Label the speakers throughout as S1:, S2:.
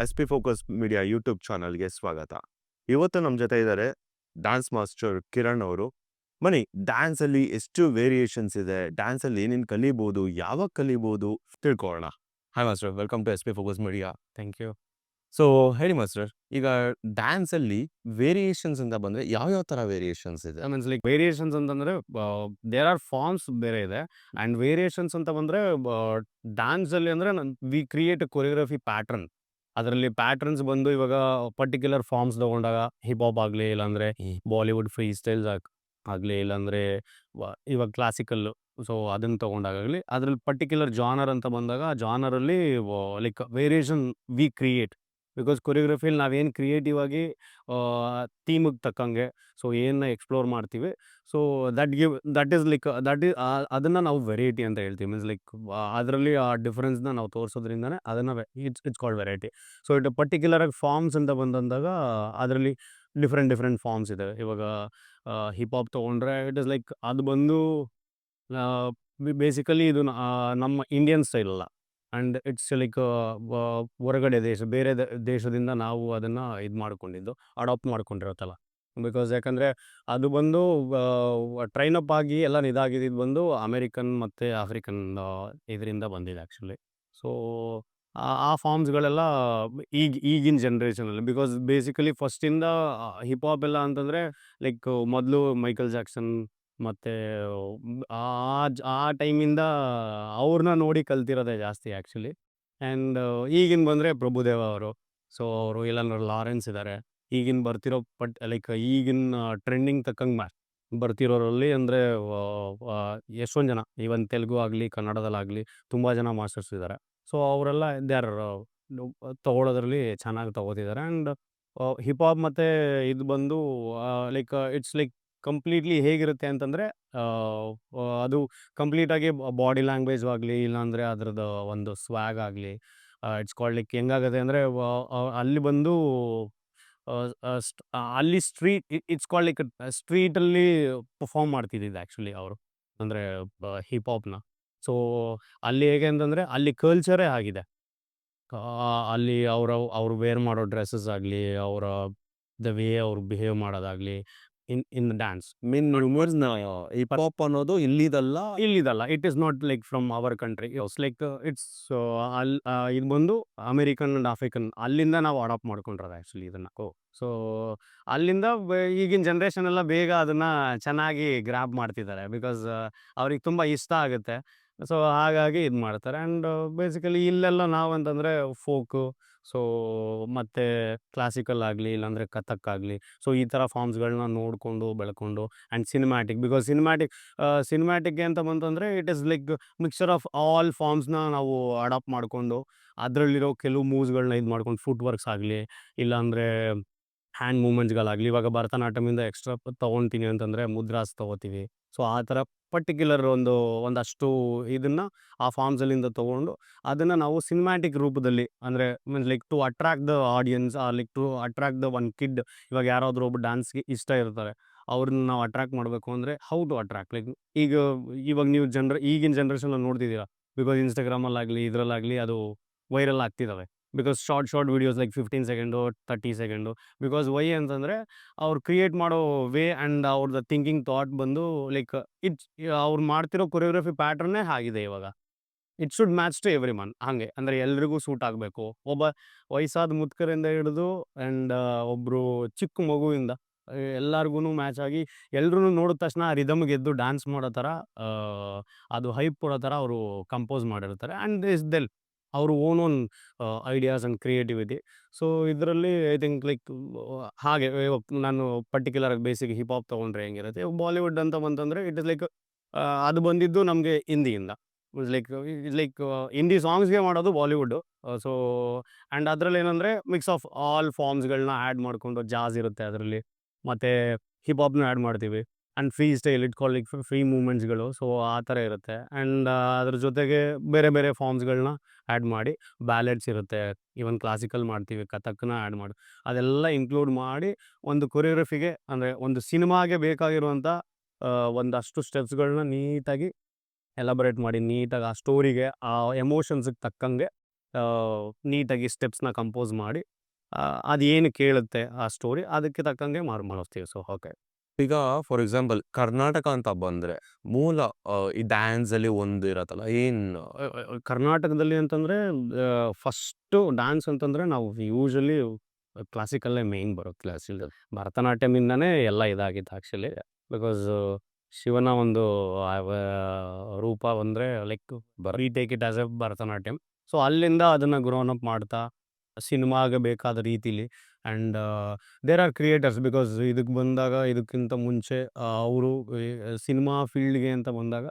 S1: S P Focus Media YouTube ಚಾನಲ್ಗೆ ಸ್ವಾಗತ. ಇವತ್ತು ನಮ್ಮ ಜೊತೆ ಇದ್ದಾರೆ ಡ್ಯಾನ್ಸ್ ಮಾಸ್ಟರ್ ಕಿರಣ್ ಅವರು. ಬನ್ನಿ, ಡ್ಯಾನ್ಸ್ ಅಲ್ಲಿ ಎಷ್ಟು ವೇರಿಯೇಷನ್ಸ್ ಇದೆ, ಡ್ಯಾನ್ಸ್ ಅಲ್ಲಿ ಏನೇನು ಕಲಿಬಹುದು, ಯಾವಾಗ ಕಲಿಬಹುದು ತಿಳ್ಕೊಳ್ಳೋಣ. Hi master, welcome to S P Focus Media.
S2: Thank you.
S1: So ಹೇಳಿ ಮಾಸ್ಟರ್, ಈಗ ಡ್ಯಾನ್ಸ್ ಅಲ್ಲಿ ವೇರಿಯೇಷನ್ಸ್ ಅಂತ ಬಂದ್ರೆ ಯಾವ ತರ ವೇರಿಯೇಷನ್ಸ್ ಇದೆ?
S2: ಮೀನ್ಸ್ ಲೈಕ್ ವೇರಿಯೇಷನ್ಸ್ ಅಂತಂದ್ರೆ ದೇರ್ ಆರ್ ಫಾರ್ಮ್ಸ್ ಬೇರೆ ಇದೆ. ಆ್ಯಂಡ್ ವೇರಿಯೇಷನ್ಸ್ ಅಂತ ಬಂದರೆ ಡ್ಯಾನ್ಸಲ್ಲಿ ಅಂದರೆ we create a choreography pattern. ಅದರಲ್ಲಿ ಪ್ಯಾಟ್ರನ್ಸ್ ಬಂದು ಇವಾಗ ಪರ್ಟಿಕ್ಯುಲರ್ ಫಾರ್ಮ್ಸ್ ತೊಗೊಂಡಾಗ ಹಿಪ್ ಹಾಪ್ ಆಗಲಿ, ಇಲ್ಲಾಂದರೆ ಬಾಲಿವುಡ್ ಫ್ರೀ ಸ್ಟೈಲ್ಸ್ ಆಗಲಿ, ಇಲ್ಲಾಂದರೆ ಇವಾಗ ಕ್ಲಾಸಿಕಲ್ಲು, ಸೊ ಅದನ್ನು ತೊಗೊಂಡಾಗಲಿ ಅದರಲ್ಲಿ ಪರ್ಟಿಕ್ಯುಲರ್ ಜಾನರ್ ಅಂತ ಬಂದಾಗ ಆ ಜಾನರಲ್ಲಿ like variation we create. Because ಕೊರಿಯೋಗ್ರಫಿಲಿ ನಾವೇನು ಕ್ರಿಯೇಟಿವ್ ಆಗಿ ಥೀಮಿಗೆ ತಕ್ಕಂಗೆ ಸೊ ಏನು ಎಕ್ಸ್ಪ್ಲೋರ್ ಮಾಡ್ತೀವಿ, ಸೊ ದಟ್ ಈಸ್ ಲೈಕ್ ಅದನ್ನು ನಾವು ವೆರೈಟಿ ಅಂತ ಹೇಳ್ತೀವಿ. ಮೀನ್ಸ್ ಲೈಕ್ ಅದರಲ್ಲಿ ಆ ಡಿಫ್ರೆನ್ಸ್ನ ನಾವು ತೋರಿಸೋದ್ರಿಂದನೇ ಅದನ್ನು it's called variety. So it particular ಆಗಿ ಫಾರ್ಮ್ಸ್ ಅಂತ ಬಂದಂದಾಗ ಅದರಲ್ಲಿ ಡಿಫ್ರೆಂಟ್ ಫಾರ್ಮ್ಸ್ ಇದೆ. ಇವಾಗ ಹಿಪ್ ಹಾಪ್ ತೊಗೊಂಡ್ರೆ ಇಟ್ ಇಸ್ ಲೈಕ್ ಅದು ಬಂದು ಬೇಸಿಕಲಿ ಇದು ನಮ್ಮ ಇಂಡಿಯನ್ ಸ್ಟೈಲ್ ಅಲ್ಲ. ಆ್ಯಂಡ್ ಇಟ್ಸ್ ಲೈಕ್ ಹೊರಗಡೆ ಬೇರೆ ದೇಶದಿಂದ ನಾವು ಅದನ್ನು ಇದು ಮಾಡ್ಕೊಂಡಿದ್ದು, ಅಡಾಪ್ಟ್ ಮಾಡ್ಕೊಂಡಿರೋತ್ತಲ್ಲ. ಬಿಕಾಸ್ ಯಾಕಂದರೆ ಅದು ಬಂದು ಟ್ರೈನ್ ಅಪ್ ಆಗಿ ಎಲ್ಲ ಇದಾಗಿದ್ದು ಬಂದು ಅಮೇರಿಕನ್ ಮತ್ತು ಆಫ್ರಿಕನ್ ಇದರಿಂದ ಬಂದಿದೆ ಆ್ಯಕ್ಚುಲಿ. ಸೊ ಆ ಫಾರ್ಮ್ಸ್ಗಳೆಲ್ಲ ಈಗಿನ ಜನ್ರೇಷನಲ್ಲಿ, ಬಿಕಾಸ್ ಬೇಸಿಕಲಿ ಫಸ್ಟಿಂದ ಹಿಪ್ ಹಾಪ್ ಎಲ್ಲ ಅಂತಂದರೆ ಲೈಕ್ ಮೊದಲು ಮೈಕಲ್ ಜಾಕ್ಸನ್ ಮತ್ತು ಆ ಆ ಟೈಮಿಂದ ಅವ್ರನ್ನ ನೋಡಿ ಕಲ್ತಿರೋದೇ ಜಾಸ್ತಿ ಆ್ಯಕ್ಚುಲಿ. ಆ್ಯಂಡ್ ಈಗಿನ ಬಂದರೆ ಪ್ರಭುದೇವ ಅವರು, ಸೊ ಅವರು ಇಲ್ಲಾಂದ್ರೆ ಲಾರೆನ್ಸ್ ಇದ್ದಾರೆ. ಈಗಿನ ಬರ್ತಿರೋ ಲೈಕ್ ಈಗಿನ ಟ್ರೆಂಡಿಂಗ್ ತಕ್ಕಂಗೆ ಬರ್ತಿರೋರಲ್ಲಿ ಅಂದರೆ ಎಷ್ಟೊಂದು ಜನ, ಈವನ್ ತೆಲುಗು ಆಗಲಿ ಕನ್ನಡದಲ್ಲಾಗಲಿ ತುಂಬ ಜನ ಮಾಸ್ಟರ್ಸ್ ಇದ್ದಾರೆ. ಸೊ ಅವರೆಲ್ಲ ದೇ ಆರ್ ತೊಗೊಳೋದ್ರಲ್ಲಿ ಚೆನ್ನಾಗಿ ತೊಗೋತಿದ್ದಾರೆ. ಆ್ಯಂಡ್ ಹಿಪ್ ಹಾಪ್ ಮತ್ತು ಇದು ಬಂದು ಲೈಕ್ ಇಟ್ಸ್ ಲೈಕ್ ಕಂಪ್ಲೀಟ್ಲಿ ಹೇಗಿರುತ್ತೆ ಅಂತಂದರೆ ಅದು ಕಂಪ್ಲೀಟಾಗಿ ಬಾಡಿ ಲ್ಯಾಂಗ್ವೇಜ್ ಆಗಲಿ, ಇಲ್ಲಾಂದರೆ ಅದ್ರದ್ದು ಒಂದು ಸ್ವ್ಯಾಗ್ ಆಗಲಿ, ಇಟ್ಸ್ ಕಾಲ್ಡ್ ಲೈಕ್ ಹೆಂಗಾಗುತ್ತೆ ಅಂದರೆ ಅಲ್ಲಿ ಬಂದು ಅಲ್ಲಿ ಇಟ್ಸ್ ಕಾಲ್ಡ್ ಲೈಕ್ ಸ್ಟ್ರೀಟಲ್ಲಿ ಪರ್ಫಾರ್ಮ್ ಮಾಡ್ತಿದ್ದಿದ್ದು ಆ್ಯಕ್ಚುಲಿ ಅವರು, ಅಂದರೆ ಹಿಪ್ ಹಾಪ್ನ. ಸೊ ಅಲ್ಲಿ ಹೇಗೆ ಅಂತಂದರೆ ಅಲ್ಲಿ ಕಲ್ಚರೇ ಆಗಿದೆ. ಅಲ್ಲಿ ಅವ್ರು ವೇರ್ ಮಾಡೋ ಡ್ರೆಸ್ಸಸ್ ಆಗಲಿ, ಅವರ ದ ವೇ ಅವ್ರು ಬಿಹೇವ್ ಮಾಡೋದಾಗಲಿ ಇನ್ ಡ್ಯಾನ್ಸ್.
S1: ಹಿಪ್ ಹಾಪ್ ಅನ್ನೋದು ಇಲ್ಲಿದಲ್ಲ.
S2: ಇಲ್ಲಿದಲ್ಲ, it is not like from our country. It's like it's ಇದು ಬಂದು ಅಮೇರಿಕನ್ ಆ್ಯಂಡ್ ಆಫ್ರಿಕನ್ ಅಲ್ಲಿಂದ ನಾವು ಅಡಾಪ್ಟ್ ಮಾಡ್ಕೊಂಡಿರೋದು ಆ್ಯಕ್ಚುಲಿ ಇದನ್ನು. ಸೊ ಅಲ್ಲಿಂದ ಈಗಿನ ಜನ್ರೇಷನ್ ಎಲ್ಲ ಬೇಗ ಅದನ್ನು ಚೆನ್ನಾಗಿ ಗ್ರ್ಯಾಬ್ ಮಾಡ್ತಿದ್ದಾರೆ, ಬಿಕಾಸ್ ಅವ್ರಿಗೆ ತುಂಬ ಇಷ್ಟ ಆಗುತ್ತೆ. ಸೊ ಹಾಗಾಗಿ ಇದು ಮಾಡ್ತಾರೆ. ಆ್ಯಂಡ್ ಬೇಸಿಕಲಿ ಇಲ್ಲೆಲ್ಲ ನಾವು ಅಂತಂದರೆ ಫೋಕು, ಸೊ ಮತ್ತು ಕ್ಲಾಸಿಕಲ್ ಆಗಲಿ, ಇಲ್ಲಾಂದರೆ ಕಥಕ್ ಆಗಲಿ, ಸೊ ಈ ಥರ ಫಾರ್ಮ್ಸ್ಗಳನ್ನ ನೋಡಿಕೊಂಡು ಬೆಳ್ಕೊಂಡು. ಆ್ಯಂಡ್ ಸಿನಿಮ್ಯಾಟಿಕ್ಗೆ ಅಂತ ಬಂತಂದರೆ it is like mixture of all ಫಾರ್ಮ್ಸ್ನ ನಾವು ಅಡಾಪ್ಟ್ ಮಾಡಿಕೊಂಡು ಅದರಲ್ಲಿರೋ ಕೆಲವು ಮೂವ್ಸ್ಗಳನ್ನ ಇದು ಮಾಡ್ಕೊಂಡು, ಫುಟ್ ವರ್ಕ್ಸ್ ಆಗಲಿ, ಇಲ್ಲಾಂದರೆ ಹ್ಯಾಂಡ್ ಮೂವ್ಮೆಂಟ್ಸ್ಗಳಾಗಲಿ. ಇವಾಗ ಭರತನಾಟ್ಯಮಿಂದ ಎಕ್ಸ್ಟ್ರಾ ತೊಗೊತೀನಿ ಅಂತಂದರೆ ಮುದ್ರಾಸ್ ತೊಗೋತೀವಿ. ಸೊ ಆ ಥರ ಪರ್ಟಿಕ್ಯುಲರ್ ಒಂದಷ್ಟು ಇದನ್ನು ಆ ಫಾರ್ಮ್ಸಲ್ಲಿಂದ ತೊಗೊಂಡು ಅದನ್ನು ನಾವು ಸಿನಿಮ್ಯಾಟಿಕ್ ರೂಪದಲ್ಲಿ, ಅಂದರೆ means like to attract the audience, like to attract the one kid. ಇವಾಗ ಯಾರಾದರೂ ಒಬ್ಬ ಡ್ಯಾನ್ಸ್ಗೆ ಇಷ್ಟ ಇರ್ತಾರೆ, ಅವ್ರನ್ನ ನಾವು ಅಟ್ರಾಕ್ಟ್ ಮಾಡಬೇಕು ಅಂದರೆ ಹೌ ಟು ಅಟ್ರಾಕ್ಟ್ ಲೈಕ್ ಇವಾಗ ನೀವು ಈಗಿನ ಜನ್ರೇಷನಲ್ಲಿ ನೋಡ್ತಿದ್ದೀರಾ. ಬಿಕಾಸ್ ಇನ್ಸ್ಟಾಗ್ರಾಮಲ್ಲಾಗಲಿ ಇದರಲ್ಲಾಗಲಿ ಅದು ವೈರಲ್ ಆಗ್ತಿದ್ದಾವೆ. Because short videos like 15 second 30 second. Because why ಅಂತಂದರೆ ಅವ್ರು ಕ್ರಿಯೇಟ್ ಮಾಡೋ ವೇ ಆ್ಯಂಡ್ ಅವ್ರದ್ದು ಥಿಂಕಿಂಗ್ ಥಾಟ್ ಬಂದು ಲೈಕ್ ಇಟ್ಸ್ ಅವ್ರು ಮಾಡ್ತಿರೋ ಕೊರಿಯೋಗ್ರಫಿ ಪ್ಯಾಟ್ರನ್ನೇ ಆಗಿದೆ ಇವಾಗ. It should match to everyone. ಹಾಗೆ ಅಂದರೆ ಎಲ್ರಿಗೂ ಸೂಟ್ ಆಗಬೇಕು. ಒಬ್ಬ ವಯಸ್ಸಾದ ಮುದುಕರಿಂದ ಹಿಡಿದು ಆ್ಯಂಡ್ ಒಬ್ಬರು ಚಿಕ್ಕ ಮಗುವಿಂದ ಎಲ್ಲರಿಗೂ ಮ್ಯಾಚ್ ಆಗಿ ಎಲ್ರೂ ನೋಡಿದ ತಕ್ಷಣ ರಿದಮ್ಗೆ ಎದ್ದು ಡ್ಯಾನ್ಸ್ ಮಾಡೋ ಥರ, ಅದು ಹೈಪ್ ಕೊಡೋ ಥರ ಅವರು ಕಂಪೋಸ್ ಮಾಡಿರ್ತಾರೆ. ಆ್ಯಂಡ್ ದೆಲ್ ಅವ್ರ own ideas and creativity. So ಇದರಲ್ಲಿ ಐ ಥಿಂಕ್ ಲೈಕ್ ಹಾಗೆ ನಾನು ಪರ್ಟಿಕ್ಯುಲರ್ ಆಗಿ ಬೇಸಿಕ್ ಹಿಪ್ ಹಾಪ್ ತೊಗೊಂಡ್ರೆ ಹೆಂಗಿರುತ್ತೆ, ಬಾಲಿವುಡ್ ಅಂತ ಬಂತಂದರೆ ಇಟ್ ಇಸ್ ಲೈಕ್ ಅದು ಬಂದಿದ್ದು ನಮಗೆ ಹಿಂದಿಯಿಂದ. ಲೈಕ್ ಲೈಕ್ ಹಿಂದಿ ಸಾಂಗ್ಸ್ಗೆ ಮಾಡೋದು ಬಾಲಿವುಡ್ಡು. ಸೊ ಆ್ಯಂಡ್ ಅದರಲ್ಲಿ ಏನಂದರೆ ಮಿಕ್ಸ್ ಆಫ್ ಆಲ್ ಫಾರ್ಮ್ಸ್ಗಳನ್ನ ಆ್ಯಡ್ ಮಾಡಿಕೊಂಡು ಜಾಝ್ ಇರುತ್ತೆ ಅದರಲ್ಲಿ, ಮತ್ತು ಹಿಪ್ ಹಾಪ್ನ ಆ್ಯಡ್ ಮಾಡ್ತೀವಿ. And free style it called like free ಮೂವ್ಮೆಂಟ್ಸ್ಗಳು, ಸೊ ಆ ಥರ ಇರುತ್ತೆ. ಆ್ಯಂಡ್ ಅದ್ರ ಜೊತೆಗೆ ಬೇರೆ ಫಾರ್ಮ್ಸ್ಗಳನ್ನ ಆ್ಯಡ್ ಮಾಡಿ ಬ್ಯಾಲೆಡ್ಸ್ ಇರುತ್ತೆ, ಈವನ್ ಕ್ಲಾಸಿಕಲ್ ಮಾಡ್ತೀವಿ, ಕಥಕ್ನ ಆ್ಯಡ್ ಮಾಡಿ ಅದೆಲ್ಲ ಇನ್ಕ್ಲೂಡ್ ಮಾಡಿ ಒಂದು ಕೊರಿಯೋಗ್ರಫಿಗೆ, ಅಂದರೆ ಒಂದು ಸಿನಿಮಾಗೆ ಬೇಕಾಗಿರುವಂಥ ಒಂದಷ್ಟು ಸ್ಟೆಪ್ಸ್ಗಳನ್ನ ನೀಟಾಗಿ ಎಲಾಬ್ರೇಟ್ ಮಾಡಿ, ನೀಟಾಗಿ ಆ ಸ್ಟೋರಿಗೆ ಆ ಎಮೋಷನ್ಸ್ಗೆ ತಕ್ಕಂಗೆ ನೀಟಾಗಿ ಸ್ಟೆಪ್ಸ್‌ನ ಕಂಪೋಸ್ ಮಾಡಿ ಅದೇನು ಕೇಳುತ್ತೆ ಆ ಸ್ಟೋರಿ ಅದಕ್ಕೆ ತಕ್ಕಂಗೆ ಮಾಡಿಸ್ತೀವಿ. So okay.
S1: ಈಗ ಫಾರ್ ಎಕ್ಸಾಂಪಲ್ ಕರ್ನಾಟಕ ಅಂತ ಬಂದ್ರೆ ಮೂಲ ಈ ಡ್ಯಾನ್ಸ್ ಅಲ್ಲಿ ಒಂದು ಇರತ್ತಲ್ಲ
S2: ಕರ್ನಾಟಕದಲ್ಲಿ ಅಂತಂದ್ರೆ ಫಸ್ಟು ಡ್ಯಾನ್ಸ್ ಅಂತಂದ್ರೆ ನಾವು ಯೂಶುವಲಿ ಕ್ಲಾಸಿಕಲ್ಲೇ ಮೇಯ್ನ್ ಬರುತ್ತೆ. ಭರತನಾಟ್ಯಮಿಂದಾನೇ ಎಲ್ಲ ಇದಾಗಿದ್ದು ಆ್ಯಕ್ಚುಲಿ. ಬಿಕಾಸ್ ಶಿವನ ಒಂದು ರೂಪ ಬಂದರೆ like we take it as a Bharatanatyam. So ಅಲ್ಲಿಂದ ಅದನ್ನು ಗ್ರೋನ್ ಅಪ್ ಮಾಡ್ತಾ ಸಿನಿಮಾಗೆ ಬೇಕಾದ ರೀತಿಲಿ and there are creators. Because ಇದಕ್ಕೆ ಬಂದಾಗ ಇದಕ್ಕಿಂತ ಮುಂಚೆ ಅವರು ಸಿನಿಮಾ ಫೀಲ್ಡ್ಗೆ ಅಂತ ಬಂದಾಗ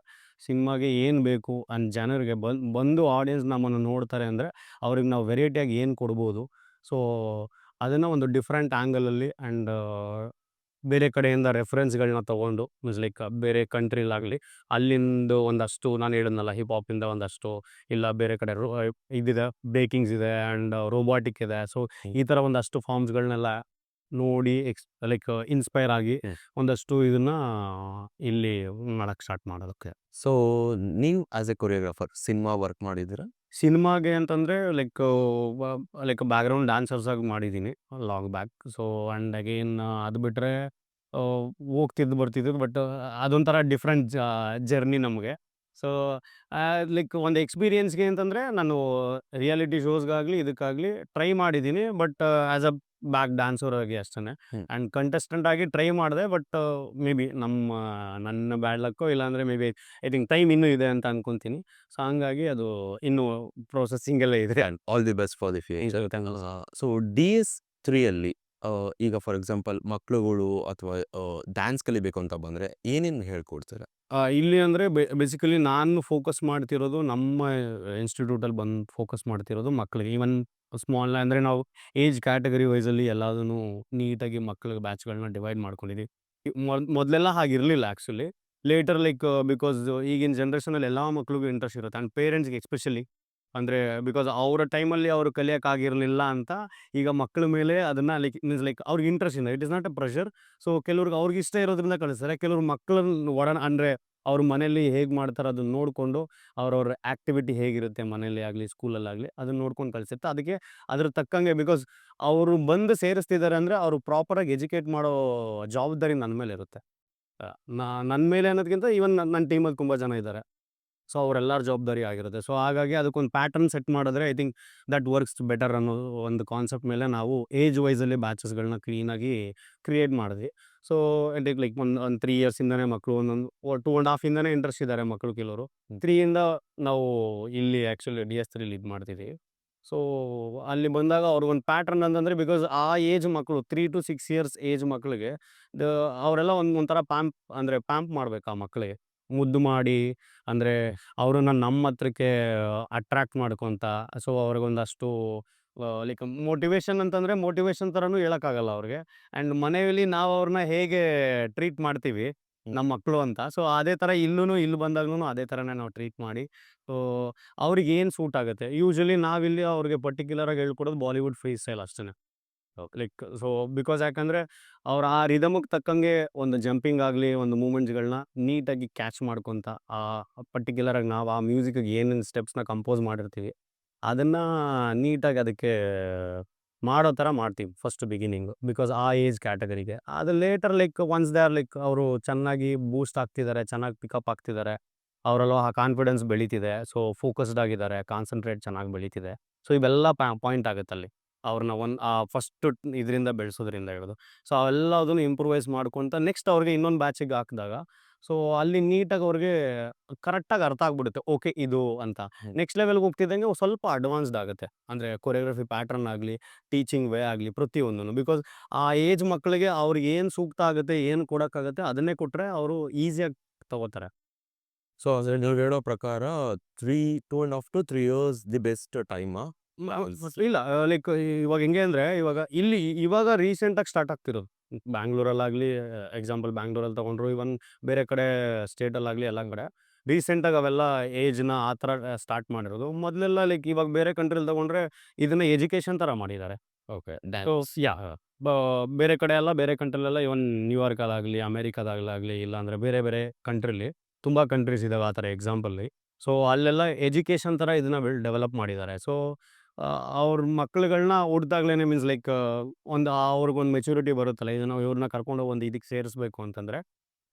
S2: ಸಿನಿಮಾಗೆ ಏನು ಬೇಕು ಅಂಡ್ ಜನರಿಗೆ ಬಂದು ಆಡಿಯನ್ಸ್ ನಮ್ಮನ್ನು ನೋಡ್ತಾರೆ ಅಂದರೆ ಅವ್ರಿಗೆ ನಾವು ವೆರೈಟಿಯಾಗಿ ಏನು ಕೊಡ್ಬೋದು. ಸೊ ಅದನ್ನು ಒಂದು ಡಿಫ್ರೆಂಟ್ ಆ್ಯಂಗಲಲ್ಲಿ ಆ್ಯಂಡ್ ಬೇರೆ ಕಡೆಯಿಂದ ರೆಫರೆನ್ಸ್ಗಳನ್ನ ತೊಗೊಂಡು ಮೀನ್ಸ್ ಲೈಕ್ ಬೇರೆ ಕಂಟ್ರಿಲಾಗಲಿ ಅಲ್ಲಿಂದು ಒಂದಷ್ಟು ನಾನು ಹೇಳಿದ್ನಲ್ಲ ಹಿಪ್ ಹಾಪಿಂದ ಒಂದಷ್ಟು ಇಲ್ಲ ಬೇರೆ ಕಡೆ ಇದಿದೆ ಬ್ರೇಕಿಂಗ್ಸ್ ಇದೆ ಆ್ಯಂಡ್ ರೋಬೋಟಿಕ್ ಇದೆ. ಸೊ ಈ ಥರ ಒಂದಷ್ಟು ಫಾರ್ಮ್ಸ್ಗಳನ್ನೆಲ್ಲ ನೋಡಿ ಲೈಕ್ ಇನ್ಸ್ಪೈರ್ ಆಗಿ ಒಂದಷ್ಟು ಇದನ್ನ ಇಲ್ಲಿ ಮಾಡಕ್ಕೆ ಸ್ಟಾರ್ಟ್ ಮಾಡೋದಕ್ಕೆ.
S1: ಸೊ ನೀವು as A choreographer cinema work ಮಾಡಿದ್ದೀರಾ?
S2: ಸಿನಿಮಾಗೆ ಅಂತಂದರೆ ಲೈಕ್ ಬ್ಯಾಕ್ಗ್ರೌಂಡ್ ಡ್ಯಾನ್ಸರ್ಸ್ ಆಗಿ ಮಾಡಿದ್ದೀನಿ long back. So and again ಅದು ಬಿಟ್ಟರೆ ಹೋಗ್ತಿದ್ದು ಬರ್ತಿದ್ದು ಬಟ್ ಅದೊಂಥರ ಡಿಫ್ರೆಂಟ್ ಜರ್ನಿ ನಮಗೆ. ಸೊ ಲೈಕ್ ಒಂದು ಎಕ್ಸ್ಪೀರಿಯನ್ಸ್ಗೆ ಅಂತಂದರೆ ನಾನು ರಿಯಾಲಿಟಿ ಶೋಸ್ಗಾಗಲಿ ಇದಕ್ಕಾಗಲಿ ಟ್ರೈ ಮಾಡಿದ್ದೀನಿ but as a back dancer ಆಗಿ ಅಷ್ಟೇ. ಆ್ಯಂಡ್ ಕಂಟೆಸ್ಟೆಂಟ್ ಆಗಿ ಟ್ರೈ ಮಾಡಿದೆ ಬಟ್ ಮೇ ಬಿ ನನ್ನ ಬ್ಯಾಡ್ ಲಕ್ಕೋ ಇಲ್ಲಾಂದರೆ may be I think time ಇನ್ನೂ ಇದೆ ಅಂತ ಅನ್ಕೊತೀನಿ. ಸೊ ಹಂಗಾಗಿ ಅದು ಇನ್ನೂ ಪ್ರೊಸೆಸಿಂಗಲ್ಲೇ ಇದೆ.
S1: All the best for the future. So DS3 ಅಲ್ಲಿ ಈಗ ಫಾರ್ ಎಕ್ಸಾಂಪಲ್ ಮಕ್ಳುಗಳು ಅಥವಾ ಡ್ಯಾನ್ಸ್ ಕಲಿಬೇಕು ಅಂತ ಬಂದ್ರೆ ಏನೇನು ಹೇಳ್ಕೊಡ್ತಾರೆ?
S2: ಇಲ್ಲಿ ಅಂದರೆ ಬೇಸಿಕಲಿ ನಾನು ಫೋಕಸ್ ಮಾಡ್ತಿರೋದು ನಮ್ಮ ಇನ್ಸ್ಟಿಟ್ಯೂಟಲ್ಲಿ ಬಂದು ಫೋಕಸ್ ಮಾಡ್ತಿರೋದು ಮಕ್ಕಳಿಗೆ. ಈವನ್ ಸ್ಮಾಲ್ ಅಂದರೆ ನಾವು ಏಜ್ ಕ್ಯಾಟಗರಿ ವೈಸಲ್ಲಿ ಎಲ್ಲದನ್ನು ನೀಟಾಗಿ ಮಕ್ಕಳಿಗೆ ಬ್ಯಾಚ್ಗಳನ್ನ ಡಿವೈಡ್ ಮಾಡ್ಕೊಂಡಿದ್ದೀವಿ. ಮೊದಲೆಲ್ಲ ಹಾಗಿರಲಿಲ್ಲ ಆ್ಯಕ್ಚುಲಿ. ಲೇಟರ್ ಲೈಕ್ ಬಿಕಾಸ್ ಈಗಿನ ಜನ್ರೇಷನಲ್ಲಿ ಎಲ್ಲ ಮಕ್ಳಿಗೂ ಇಂಟ್ರೆಸ್ಟ್ ಇರುತ್ತೆ ಆ್ಯಂಡ್ ಪೇರೆಂಟ್ಸ್ಗೆ ಎಸ್ಪೆಷಲಿ. ಅಂದರೆ ಬಿಕಾಸ್ ಅವರ ಟೈಮಲ್ಲಿ ಅವರು ಕಲಿಯೋಕ್ಕಾಗಿರಲಿಲ್ಲ ಅಂತ ಈಗ ಮಕ್ಕಳ ಮೇಲೆ ಅದನ್ನು ಮೀನ್ಸ್ ಲೈಕ್ ಅವ್ರಿಗೆ ಇಂಟ್ರೆಸ್ಟ್ ಇದೆ. It is not A pressure. So ಕೆಲವ್ರಿಗೆ ಅವ್ರಿಗೆ ಇಷ್ಟ ಇರೋದ್ರಿಂದ ಕಳಿಸ್ತಾರೆ. ಕೆಲವ್ರು ಮಕ್ಕಳನ್ನ ಅಂದರೆ ಅವ್ರ ಮನೇಲಿ ಹೇಗೆ ಮಾಡ್ತಾರೆ ಅದನ್ನ ನೋಡಿಕೊಂಡು ಅವ್ರವ್ರ ಆ್ಯಕ್ಟಿವಿಟಿ ಹೇಗಿರುತ್ತೆ ಮನೇಲಿ ಆಗಲಿ ಸ್ಕೂಲಲ್ಲಾಗಲಿ ಅದನ್ನ ನೋಡ್ಕೊಂಡು ಕಳಿಸುತ್ತೆ. ಅದಕ್ಕೆ ಅದ್ರ ತಕ್ಕಂಗೆ ಬಿಕಾಸ್ ಅವರು ಬಂದು ಸೇರಿಸ್ತಿದ್ದಾರೆ ಅಂದರೆ ಅವರು ಪ್ರಾಪರಾಗಿ ಎಜುಕೇಟ್ ಮಾಡೋ ಜವಾಬ್ದಾರಿ ನನ್ನ ಮೇಲೆ ಇರುತ್ತೆ. ನನ್ನ ಮೇಲೆ ಅನ್ನೋದಕ್ಕಿಂತ ಈವನ್ ನನ್ನ ಟೀಮಲ್ಲಿ ತುಂಬ ಜನ ಇದ್ದಾರೆ. ಸೊ ಅವರೆಲ್ಲರ ಜವಾಬ್ದಾರಿ ಆಗಿರುತ್ತೆ. ಸೊ ಹಾಗಾಗಿ ಅದಕ್ಕೊಂದು ಪ್ಯಾಟರ್ನ್ ಸೆಟ್ ಮಾಡಿದ್ರೆ I think that works better ಅನ್ನೋ ಒಂದು ಕಾನ್ಸೆಪ್ಟ್ ಮೇಲೆ ನಾವು ಏಜ್ ವೈಸಲ್ಲಿ ಬ್ಯಾಚಸ್ಗಳನ್ನ ಕ್ಲೀನಾಗಿ ಕ್ರಿಯೇಟ್ ಮಾಡಿದ್ವಿ. ಸೊ ಲೈಕ್ ಒಂದು 3 ಇಯರ್ಸಿಂದನೇ ಮಕ್ಕಳು ಒಂದೊಂದು 2.5 ಇಂದನೇ ಇಂಟ್ರೆಸ್ಟ್ ಇದ್ದಾರೆ ಮಕ್ಕಳು ಕೆಲವರು. 3ಯಿಂದ ನಾವು ಇಲ್ಲಿ ಆ್ಯಕ್ಚುಲಿ DS3 ಇದು ಮಾಡ್ತಿದ್ದೀವಿ. ಸೊ ಅಲ್ಲಿ ಬಂದಾಗ ಅವ್ರಿಗೊಂದು ಪ್ಯಾಟರ್ನ್ ಅಂತಂದರೆ ಬಿಕಾಸ್ ಆ ಏಜ್ ಮಕ್ಕಳು 3 to 6 ಇಯರ್ಸ್ ಏಜ್ ಮಕ್ಕಳಿಗೆ ಅವರೆಲ್ಲ ಒಂಥರ ಪ್ಯಾಂಪ್ ಮಾಡ್ಬೇಕು ಆ ಮಕ್ಕಳಿಗೆ. ಮುದ್ದು ಮಾಡಿ ಅಂದರೆ ಅವ್ರನ್ನ ನಮ್ಮ ಹತ್ರಕ್ಕೆ ಅಟ್ರಾಕ್ಟ್ ಮಾಡ್ಕೊತ. ಸೊ ಅವ್ರಿಗೊಂದಷ್ಟು ಲೈಕ್ ಮೋಟಿವೇಶನ್ ಅಂತಂದರೆ ಮೋಟಿವೇಶನ್ ಥರನೂ ಹೇಳೋಕ್ಕಾಗಲ್ಲ ಅವ್ರಿಗೆ. ಆ್ಯಂಡ್ ಮನೆಯಲ್ಲಿ ನಾವು ಅವ್ರನ್ನ ಹೇಗೆ ಟ್ರೀಟ್ ಮಾಡ್ತೀವಿ ನಮ್ಮ ಮಕ್ಕಳು ಅಂತ. ಸೊ ಅದೇ ಥರ ಇಲ್ಲಿ ಬಂದಾಗ್ಲೂ ಅದೇ ಥರನೇ ನಾವು ಟ್ರೀಟ್ ಮಾಡಿ ಸೊ ಅವ್ರಿಗೆ ಏನು ಸೂಟ್ ಆಗುತ್ತೆ. ಯೂಶಲಿ ನಾವಿಲ್ಲಿ ಅವ್ರಿಗೆ ಪರ್ಟಿಕ್ಯುಲರಾಗಿ ಹೇಳ್ಕೊಡೋದು ಬಾಲಿವುಡ್ ಫ್ರೀ ಸ್ಟೈಲ್ ಅಷ್ಟೇ. ಲೈಕ್ ಸೊ ಬಿಕಾಸ್ ಯಾಕಂದರೆ ಅವ್ರು ಆ ರಿದಮ್ಗೆ ತಕ್ಕಂಗೆ ಒಂದು ಜಂಪಿಂಗ್ ಆಗಲಿ ಒಂದು ಮೂಮೆಂಟ್ಸ್ಗಳನ್ನ ನೀಟಾಗಿ ಕ್ಯಾಚ್ ಮಾಡ್ಕೊತ ಪರ್ಟಿಕ್ಯುಲರಾಗಿ ನಾವು ಆ ಮ್ಯೂಸಿಕ್ಗೆ ಏನೇನು ಸ್ಟೆಪ್ಸ್ನ ಕಂಪೋಸ್ ಮಾಡಿರ್ತೀವಿ ಅದನ್ನು ನೀಟಾಗಿ ಅದಕ್ಕೆ ಮಾಡೋ ಥರ ಮಾಡ್ತೀವಿ ಫಸ್ಟ್ ಬಿಗಿನಿಂಗು. ಬಿಕಾಸ್ ಆ ಏಜ್ ಕ್ಯಾಟಗರಿಗೆ ಅದು later like once they are like ಅವರು ಚೆನ್ನಾಗಿ ಬೂಸ್ಟ್ ಆಗ್ತಿದ್ದಾರೆ, ಚೆನ್ನಾಗಿ ಪಿಕಪ್ ಆಗ್ತಿದ್ದಾರೆ, ಅವರಲ್ಲೂ ಆ ಕಾನ್ಫಿಡೆನ್ಸ್ ಬೆಳೀತಿದೆ. ಸೊ ಫೋಕಸ್ಡ್ ಆಗಿದ್ದಾರೆ, ಕಾನ್ಸಂಟ್ರೇಟ್ ಚೆನ್ನಾಗಿ ಬೆಳೀತಿದೆ. ಸೊ ಇವೆಲ್ಲ ಪಾಯಿಂಟ್ ಆಗುತ್ತೆ ಅಲ್ಲಿ ಅವ್ರನ್ನ ಫಸ್ಟ್ ಇದರಿಂದ ಬೆಳೆಸೋದ್ರಿಂದ ಹಿಡಿದು. ಸೊ ಅವೆಲ್ಲದನ್ನು ಇಂಪ್ರೂವೈಸ್ ಮಾಡ್ಕೊತ ನೆಕ್ಸ್ಟ್ ಅವ್ರಿಗೆ ಇನ್ನೊಂದು ಬ್ಯಾಚಿಗೆ ಹಾಕಿದಾಗ ಸೊ ಅಲ್ಲಿ ನೀಟಾಗಿ ಅವ್ರಿಗೆ ಕರೆಕ್ಟಾಗಿ ಅರ್ಥ ಆಗ್ಬಿಡುತ್ತೆ ಓಕೆ ಇದು ಅಂತ. ನೆಕ್ಸ್ಟ್ ಲೆವೆಲ್ಗೆ ಹೋಗ್ತಿದ್ದಂಗೆ ಸ್ವಲ್ಪ ಅಡ್ವಾನ್ಸ್ಡ್ ಆಗುತ್ತೆ. ಅಂದರೆ ಕೊರಿಯೋಗ್ರಫಿ ಪ್ಯಾಟ್ರನ್ ಆಗಲಿ ಟೀಚಿಂಗ್ ವೇ ಆಗಲಿ ಪ್ರತಿಯೊಂದೂ. ಬಿಕಾಸ್ ಆ ಏಜ್ ಮಕ್ಕಳಿಗೆ ಅವ್ರಿಗೆ ಏನು ಸೂಕ್ತ ಆಗುತ್ತೆ ಏನು ಕೊಡೋಕ್ಕಾಗುತ್ತೆ ಅದನ್ನೇ ಕೊಟ್ಟರೆ ಅವರು ಈಸಿಯಾಗಿ ತಗೋತಾರೆ.
S1: ಸೊ ಅಂದರೆ ನೀವು ಹೇಳೋ ಪ್ರಕಾರ 2.5 to 3 years ದಿ ಬೆಸ್ಟ್ ಟೈಮಾ?
S2: ಇಲ್ಲ ಲೈಕ್ ಇವಾಗ ಹೆಂಗೆ ಅಂದರೆ ಇವಾಗ ರೀಸೆಂಟಾಗಿ ಸ್ಟಾರ್ಟ್ ಆಗ್ತಿರೋದು. ಬ್ಯಾಂಗ್ಳೂರಲ್ಲಾಗಲಿ ಎಕ್ಸಾಂಪಲ್ ಬ್ಯಾಂಗ್ಳೂರಲ್ಲಿ ತೊಗೊಂಡ್ರು ಇವನ್ ಬೇರೆ ಕಡೆ ಸ್ಟೇಟಲ್ಲಾಗಲಿ ಎಲ್ಲ ಕಡೆ ರೀಸೆಂಟಾಗಿ ಅವೆಲ್ಲ ಏಜ್ನ ಆ ಥರ ಸ್ಟಾರ್ಟ್ ಮಾಡಿರೋದು. ಮೊದಲೆಲ್ಲ ಲೈಕ್ ಇವಾಗ ಬೇರೆ ಕಂಟ್ರಿಲಿ ತೊಗೊಂಡ್ರೆ ಇದನ್ನು ಎಜುಕೇಷನ್ ಥರ ಮಾಡಿದ್ದಾರೆ.
S1: ಓಕೆ.
S2: ಸೊ ಬೇರೆ ಕಡೆ ಎಲ್ಲ ಬೇರೆ ಕಂಟ್ರಿಲೆಲ್ಲ ಇವನ್ ನ್ಯೂಯಾರ್ಕಲ್ಲಾಗಲಿ ಅಮೇರಿಕಾದಾಗಲಾಗಲಿ ಇಲ್ಲಾಂದರೆ ಬೇರೆ ಬೇರೆ ಕಂಟ್ರಿಲಿ ತುಂಬ ಕಂಟ್ರೀಸ್ ಇದ್ದಾವೆ ಆ ಥರ ಎಕ್ಸಾಂಪಲ್ಲಿ. ಸೊ ಅಲ್ಲೆಲ್ಲ ಎಜುಕೇಷನ್ ಥರ ಇದನ್ನು ಡೆವಲಪ್ ಮಾಡಿದ್ದಾರೆ. ಸೊ ಅವ್ರ ಮಕ್ಳುಗಳ್ನ ಹುಟ್ದಾಗ್ಲೇನೆ ಮೀನ್ಸ್ ಲೈಕ್ ಒಂದು ಅವ್ರಿಗೊಂದು ಮೆಚುರಿಟಿ ಬರುತ್ತಲ್ಲ, ಇದು ನಾವು ಇವ್ರನ್ನ ಕರ್ಕೊಂಡೋಗಿ ಒಂದು ಇದಕ್ಕೆ ಸೇರಿಸ್ಬೇಕು ಅಂತಂದ್ರೆ,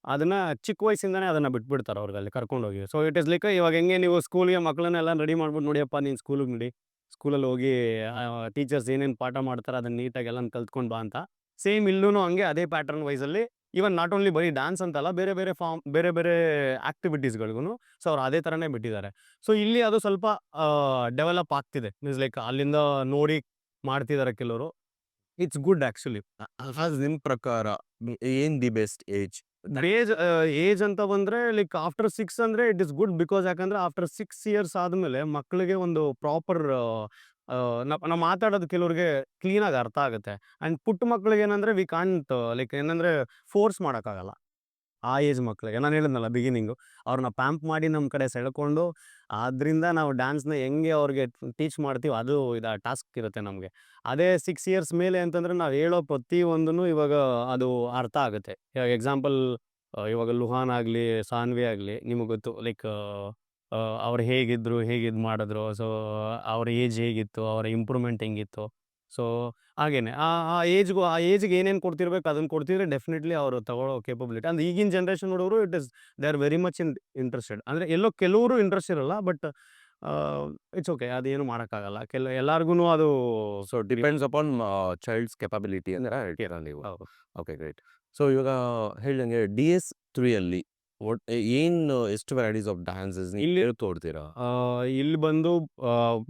S2: ಅದನ್ನ ಚಿಕ್ಕ ವಯಸ್ಸಿಂದಾನೇ ಅದನ್ನ ಬಿಟ್ಬಿಡ್ತಾರೆ ಅವ್ರಿಗೆ ಅಲ್ಲಿ ಕರ್ಕೊಂಡೋಗಿ. ಸೊ ಇಟ್ ಇಸ್ ಲೈಕ್ ಇವಾಗ ಹೆಂಗೆ ನೀವು ಸ್ಕೂಲ್‌ಗೆ ಮಕ್ಕಳನ್ನೆಲ್ಲ ರೆಡಿ ಮಾಡ್ಬಿಟ್ಟು ನೋಡಿಯಪ್ಪ ನೀನು ಸ್ಕೂಲಿಗೆ ನಡಿ. ಸ್ಕೂಲಲ್ಲಿ ಹೋಗಿ ಟೀಚರ್ಸ್ ಏನೇನು ಪಾಠ ಮಾಡ್ತಾರೆ ಅದನ್ನ ನೀಟಾಗಿ ಎಲ್ಲಾನು ಕಲ್ತ್ಕೊಂಡು ಬಾ ಅಂತ. ಸೇಮ್ ಇಲ್ಲೂನು ಹಂಗೆ ಅದೇ ಪ್ಯಾಟರ್ನ್ ವೈಸಲ್ಲಿ ಈವನ್ ನಾಟ್ ಓನ್ಲಿ ಬರೀ ಡ್ಯಾನ್ಸ್ ಅಂತಲ್ಲ, ಬೇರೆ ಬೇರೆ ಫಾರ್ಮ್ ಬೇರೆ ಬೇರೆ ಆಕ್ಟಿವಿಟೀಸ್‌ಗಳಿಗೂನು ಸೊ ಅವ್ರು ಅದೇ ಥರನೇ ಬಿಟ್ಟಿದ್ದಾರೆ. ಸೊ ಇಲ್ಲಿ ಅದು ಸ್ವಲ್ಪ ಡೆವಲಪ್ ಆಗ್ತಿದೆ. ಮೀನ್ಸ್ ಲೈಕ್ ಅಲ್ಲಿಂದ ನೋಡಿ ಮಾಡ್ತಿದ್ದಾರೆ ಕೆಲವರು. It's good actually.
S1: ಹಾಸ್ ನಿಮ್ ಪ್ರಕಾರ ಏನ್ ದಿ ಬೆಸ್ಟ್ ಏಜ್?
S2: ಏಜ್ ಅಂತ ಬಂದ್ರೆ ಲೈಕ್ ಆಫ್ಟರ್ 6 ಅಂದ್ರೆ ಇಟ್ ಇಸ್ ಗುಡ್. ಬಿಕಾಸ್ ಯಾಕಂದ್ರೆ ಆಫ್ಟರ್ 6 ಇಯರ್ಸ್ ಆದ್ಮೇಲೆ ಮಕ್ಕಳಿಗೆ ಒಂದು ಪ್ರಾಪರ್ ನಾವು ಮಾತಾಡೋದು ಕೆಲವ್ರಿಗೆ ಕ್ಲೀನಾಗಿ ಅರ್ಥ ಆಗುತ್ತೆ. ಅಂಡ್ ಪುಟ್ಟ ಮಕ್ಕಳಿಗೆ ಏನಂದ್ರೆ ವಿ ಕಾಂಟ್ ಲೈಕ್ ಏನಂದ್ರೆ ಫೋರ್ಸ್ ಮಾಡೋಕ್ಕಾಗಲ್ಲ. ಆ ಏಜ್ ಮಕ್ಳಿಗೆ ನಾನು ಹೇಳಿದ್ನಲ್ಲ ಬಿಗಿನಿಂಗು, ಅವ್ರನ್ನ ಪ್ಯಾಂಪ್ ಮಾಡಿ ನಮ್ಮ ಕಡೆ ಸೆಳ್ಕೊಂಡು ಅದರಿಂದ ನಾವು ಡ್ಯಾನ್ಸ್‌ನ ಹೆಂಗೆ ಅವ್ರಿಗೆ ಟೀಚ್ ಮಾಡ್ತೀವಿ ಅದು ಟಾಸ್ಕ್ ಇರುತ್ತೆ ನಮಗೆ. ಅದೇ 6 ಇಯರ್ಸ್ ಮೇಲೆ ಅಂತಂದ್ರೆ ನಾವು ಹೇಳೋ ಪ್ರತಿಯೊಂದನ್ನು ಇವಾಗ ಅದು ಅರ್ಥ ಆಗುತ್ತೆ. ಇವಾಗ ಎಕ್ಸಾಂಪಲ್ ಇವಾಗ ಲುಹಾನ್ ಆಗಲಿ, ಸಾನ್ವಿ ಆಗಲಿ ನಿಮಗೆ ಗೊತ್ತು ಲೈಕ್ ಅವ್ರು ಹೇಗಿದ್ರು, ಹೇಗೆ ಇದು ಮಾಡಿದ್ರು, ಸೊ ಅವ್ರ ಏಜ್ ಹೇಗಿತ್ತು, ಅವರ ಇಂಪ್ರೂವ್‌ಮೆಂಟ್ ಹೆಂಗಿತ್ತು. ಸೊ ಹಾಗೇನೆ ಆ ಏಜ್‌ಗೆ ಏನೇನು ಕೊಡ್ತಿರ್ಬೇಕು ಅದನ್ನ ಕೊಡ್ತಿದ್ರೆ ಡೆಫಿನಿಟ್ಲಿ ಅವರು ತಗೊಳ್ಳೋ ಕೇಪಬಿಲಿಟಿ. ಅಂದ್ರೆ ಈಗಿನ ಜನರೇಷನ್ ಹುಡುಗರು they are very much interested. ಅಂದ್ರೆ ಎಲ್ಲೋ ಕೆಲವರು ಇಂಟ್ರೆಸ್ಟ್ ಇರಲ್ಲ. But it's okay. ಅದೇನು ಮಾಡೋಕ್ಕಾಗಲ್ಲ. ಎಲ್ಲಾರ್ಗೂನು ಅದು
S1: so depends upon child's capability ಅಂತ ಹೇಳ್ತೀರಾ ನೀವು?
S2: ಹೌದು.
S1: Okay, great. ಸೊ ಇವಾಗ ಹೇಳ್ದಂಗೆ DS3 ಅಲ್ಲಿ ಎಷ್ಟು ವೆರೈಟೀಸ್ ಆಫ್ ಡ್ಯಾನ್ಸಸ್
S2: ಇಲ್ಲಿ
S1: ನೀವು ತೋಡ್ತೀರಾ?
S2: ಇಲ್ಲಿ ಬಂದು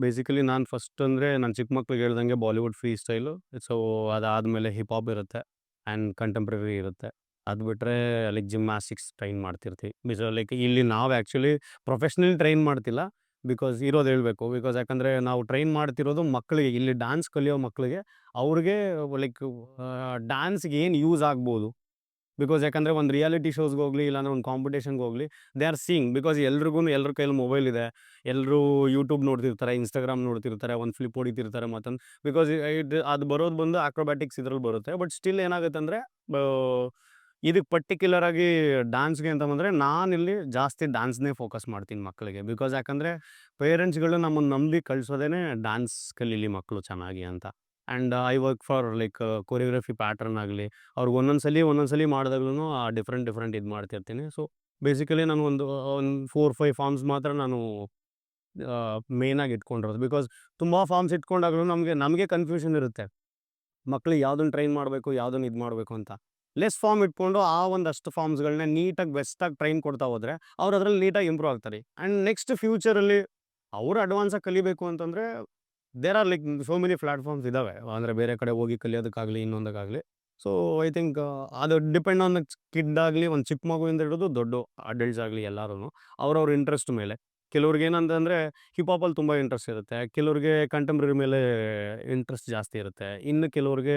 S2: ಬೇಸಿಕಲಿ ನಾನು ಫಸ್ಟ್ ಅಂದರೆ ನಾನು ಚಿಕ್ಕ ಮಕ್ಳಿಗೆ ಹೇಳ್ದಂಗೆ ಬಾಲಿವುಡ್ ಫ್ರೀ ಸ್ಟೈಲು. ಸೊ ಅದಾದಮೇಲೆ ಹಿಪ್ ಹಾಪ್ ಇರುತ್ತೆ ಆ್ಯಂಡ್ ಕಂಟೆಂಪ್ರರಿ ಇರುತ್ತೆ. ಅದು ಬಿಟ್ಟರೆ ಲೈಕ್ ಜಿಮ್ನಾಸ್ಟಿಕ್ಸ್ ಟ್ರೈನ್ ಮಾಡ್ತಿರ್ತೀವಿ. ಲೈಕ್ ಇಲ್ಲಿ ನಾವು ಆ್ಯಕ್ಚುಲಿ ಪ್ರೊಫೆಷ್ನಲಿ ಟ್ರೈನ್ ಮಾಡ್ತಿಲ್ಲ. ಬಿಕಾಸ್ ಇರೋದು ಹೇಳಬೇಕು. ಬಿಕಾಸ್ ಯಾಕಂದರೆ ನಾವು ಟ್ರೈನ್ ಮಾಡ್ತಿರೋದು ಮಕ್ಕಳಿಗೆ, ಇಲ್ಲಿ ಡ್ಯಾನ್ಸ್ ಕಲಿಯೋ ಮಕ್ಕಳಿಗೆ, ಅವ್ರಿಗೆ ಲೈಕ್ ಡ್ಯಾನ್ಸ್ಗೆ ಏನು ಯೂಸ್ ಆಗ್ಬೋದು. ಬಿಕಾಸ್ ಯಾಕಂದರೆ ಒಂದು ರಿಯಾಲಿಟಿ ಶೋಸ್ಗೆ ಹೋಗಲಿ, ಇಲ್ಲಾಂದ್ರೆ ಒಂದು ಕಾಂಪಿಟೇಷನ್ಗೆ ಹೋಗಲಿ, ದೇ ಆರ್ ಸೀಯಿಂಗ್. ಬಿಕಾಸ್ ಎಲ್ರಿಗೂ ಎಲ್ಲರ ಕೈಯಲ್ಲಿ ಮೊಬೈಲ್ ಇದೆ. ಎಲ್ಲರೂ ಯೂಟ್ಯೂಬ್ ನೋಡ್ತಿರ್ತಾರೆ, ಇನ್ಸ್ಟಾಗ್ರಾಮ್ ನೋಡ್ತಿರ್ತಾರೆ, ಒಂದು ಫ್ಲಿಪ್ ಹೊಡಿತಿರ್ತಾರೆ ಮತ್ತೊಂದು. ಬಿಕಾಸ್ ಅದು ಬರೋದು ಬಂದು ಆಕ್ರೋಬ್ಯಾಟಿಕ್ಸ್ ಇದ್ರಲ್ಲಿ ಬರುತ್ತೆ. ಬಟ್ ಸ್ಟಿಲ್ ಏನಾಗುತ್ತೆ ಅಂದರೆ ಇದಕ್ಕೆ ಪರ್ಟಿಕ್ಯುಲರ್ ಆಗಿ ಡ್ಯಾನ್ಸ್ಗೆ ಅಂತ ಬಂದರೆ ನಾನಿಲ್ಲಿ ಜಾಸ್ತಿ ಡ್ಯಾನ್ಸ್ನೇ ಫೋಕಸ್ ಮಾಡ್ತೀನಿ ಮಕ್ಕಳಿಗೆ. ಬಿಕಾಸ್ ಯಾಕಂದರೆ ಪೇರೆಂಟ್ಸ್ಗಳು ನಮ್ಮನ್ನು ನಂಬಿ ಕಳಿಸೋದೇ ಡ್ಯಾನ್ಸ್ ಕಲೀಲಿ ಮಕ್ಕಳು ಚೆನ್ನಾಗಿ ಅಂತ. And I work for like choreography pattern ಆಗಲಿ, ಅವ್ರಿಗೆ ಒಂದೊಂದು ಸಲ ಮಾಡಿದಾಗ್ಲೂ ಡಿಫ್ರೆಂಟ್ ಇದು ಮಾಡ್ತಿರ್ತೀನಿ. ಸೊ ಬೇಸಿಕಲಿ ನಾನು ಒಂದು 4-5 ಫಾರ್ಮ್ಸ್ ಮಾತ್ರ ನಾನು ಮೇಯ್ನಾಗಿ ಇಟ್ಕೊಂಡಿರೋದು. ಬಿಕಾಸ್ ತುಂಬ ಫಾರ್ಮ್ಸ್ ಇಟ್ಕೊಂಡಾಗ್ಲೂ ನಮಗೆ ಕನ್ಫ್ಯೂಷನ್ ಇರುತ್ತೆ. ಮಕ್ಳಿಗೆ ಯಾವುದನ್ನು ಟ್ರೈನ್ ಮಾಡಬೇಕು, ಯಾವುದನ್ನು ಇದು ಮಾಡಬೇಕು ಅಂತ. ಲೆಸ್ ಫಾರ್ಮ್ ಇಟ್ಕೊಂಡು ಆ ಒಂದಷ್ಟು ಫಾರ್ಮ್ಸ್ಗಳನ್ನ ನೀಟಾಗಿ ಬೆಸ್ಟಾಗಿ ಟ್ರೈನ್ ಕೊಡ್ತಾ ಹೋದರೆ ಅವ್ರು ಅದರಲ್ಲಿ ನೀಟಾಗಿ ಇಂಪ್ರೂವ್ ಆಗ್ತಾರೆ. ಆ್ಯಂಡ್ ನೆಕ್ಸ್ಟ್ ಫ್ಯೂಚರಲ್ಲಿ ಅವರು ಅಡ್ವಾನ್ಸಾಗಿ ಕಲಿಬೇಕು ಅಂತಂದರೆ there are like so many platforms ಇದ್ದಾವೆ. ಅಂದರೆ ಬೇರೆ ಕಡೆ ಹೋಗಿ ಕಲಿಯೋದಕ್ಕಾಗಲಿ, ಇನ್ನೊಂದಕ್ಕಾಗಲಿ. ಸೊ ಐ ಥಿಂಕ್ ಅದು ಡಿಪೆಂಡ್ ಆನ್ ದ ಕಿಡ್ ಆಗಲಿ, ಒಂದು ಚಿಕ್ಕ ಮಗುವಿಂದ ಹಿಡಿದು ದೊಡ್ಡ ಅಡಲ್ಟ್ಸ್ ಆಗಲಿ ಎಲ್ಲರೂ ಅವ್ರವ್ರ ಇಂಟ್ರೆಸ್ಟ್ ಮೇಲೆ. ಕೆಲವ್ರಿಗೆ ಏನಂತಂದರೆ ಹಿಪ್ ಹಾಪಲ್ಲಿ ತುಂಬ ಇಂಟ್ರೆಸ್ಟ್ ಇರುತ್ತೆ, ಕೆಲವ್ರಿಗೆ ಕಂಟೆಂಪ್ರರಿ ಮೇಲೆ ಇಂಟ್ರೆಸ್ಟ್ ಜಾಸ್ತಿ ಇರುತ್ತೆ, ಇನ್ನು ಕೆಲವ್ರಿಗೆ